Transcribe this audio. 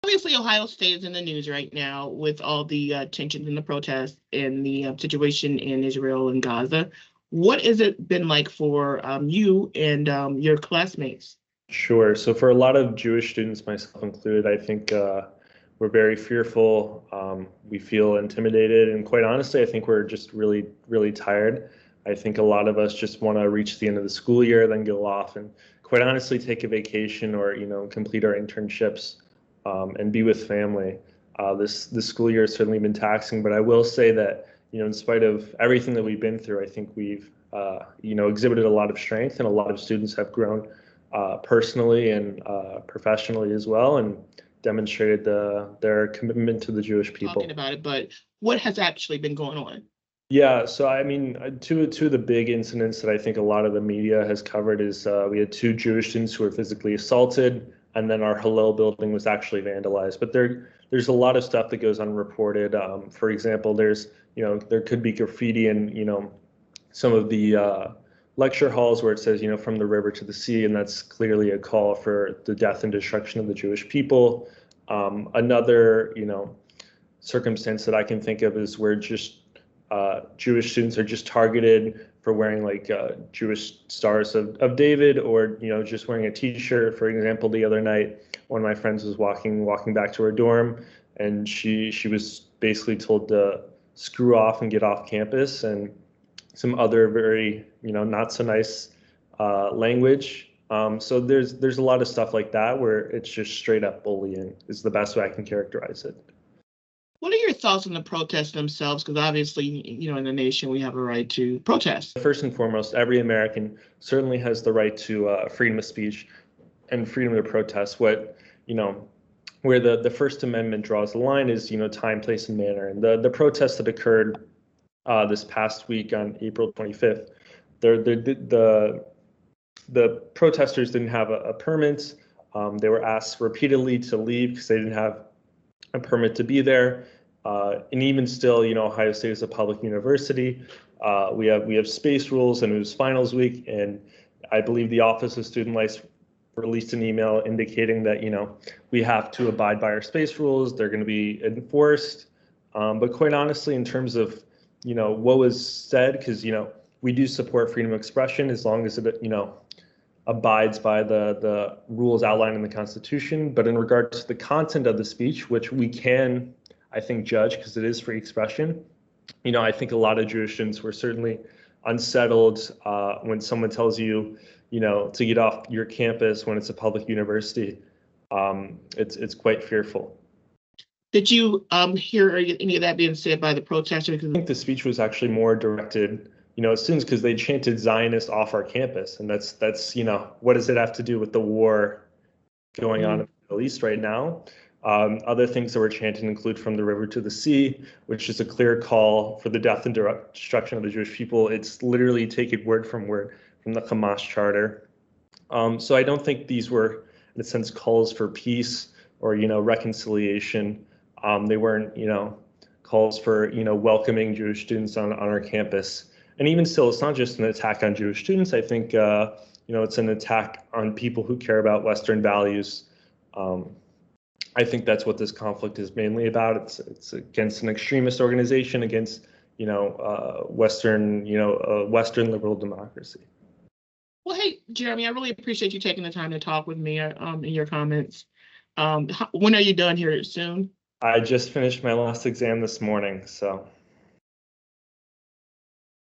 Obviously, Ohio State is in the news right now with all the tensions and the protests and the situation in Israel and Gaza. What has it been like for you and your classmates? Sure. So for a lot of Jewish students, myself included, I think we're very fearful. We feel intimidated, and quite honestly, I think we're just really, really tired. I think a lot of us just want to reach the end of the school year, then go off and quite honestly take a vacation or complete our internships and be with family. This school year has certainly been taxing, but I will say that in spite of everything that we've been through, I think we've exhibited a lot of strength, and a lot of students have grown personally and professionally as well, and demonstrated their commitment to the Jewish people. Talking about it, but what has actually been going on? Yeah, so I mean, two of the big incidents that I think a lot of the media has covered is we had two Jewish students who were physically assaulted, and then our Hillel building was actually vandalized. But there's a lot of stuff that goes unreported. For example, there could be graffiti in some of the lecture halls where it says from the river to the sea, and that's clearly a call for the death and destruction of the Jewish people. Another circumstance that I can think of is where just Jewish students are just targeted for wearing like Jewish stars of David, or just wearing a T-shirt. For example, the other night, one of my friends was walking back to her dorm, and she was basically told to screw off and get off campus, and some other very not so nice language. So there's a lot of stuff like that where it's just straight up bullying is the best way I can characterize it. What are your thoughts on the protests themselves? Because obviously, in the nation, we have a right to protest. First and foremost, every American certainly has the right to freedom of speech and freedom to protest. Where the First Amendment draws the line is, time, place, and manner. And the protests that occurred this past week on April 25th, the protesters didn't have a permit. They were asked repeatedly to leave because they didn't have a permit to be there. And even still, Ohio State is a public university. We have space rules, and it was finals week, and I believe the Office of Student Life released an email indicating that we have to abide by our space rules. They're going to be enforced. But quite honestly, in terms of what was said, because we do support freedom of expression as long as it abides by the rules outlined in the Constitution. But in regards to the content of the speech, which we can, I think, judge because it is free expression, I think a lot of Jewish students were certainly unsettled when someone tells you, to get off your campus when it's a public university. It's quite fearful. Did you hear any of that being said by the protesters? I think the speech was actually more directed students, because they chanted Zionist off our campus. And that's what does it have to do with the war going on in the Middle East right now? Other things that were chanted include from the river to the sea, which is a clear call for the death and destruction of the Jewish people. It's literally taken word from the Hamas charter. So I don't think these were, in a sense, calls for peace or, reconciliation. They weren't, calls for, welcoming Jewish students on our campus. And even still, it's not just an attack on Jewish students. I think, it's an attack on people who care about Western values. I think that's what this conflict is mainly about. It's against an extremist organization, against, Western liberal democracy. Well, hey, Jeremy, I really appreciate you taking the time to talk with me in your comments. When are you done here? Soon? I just finished my last exam this morning, so.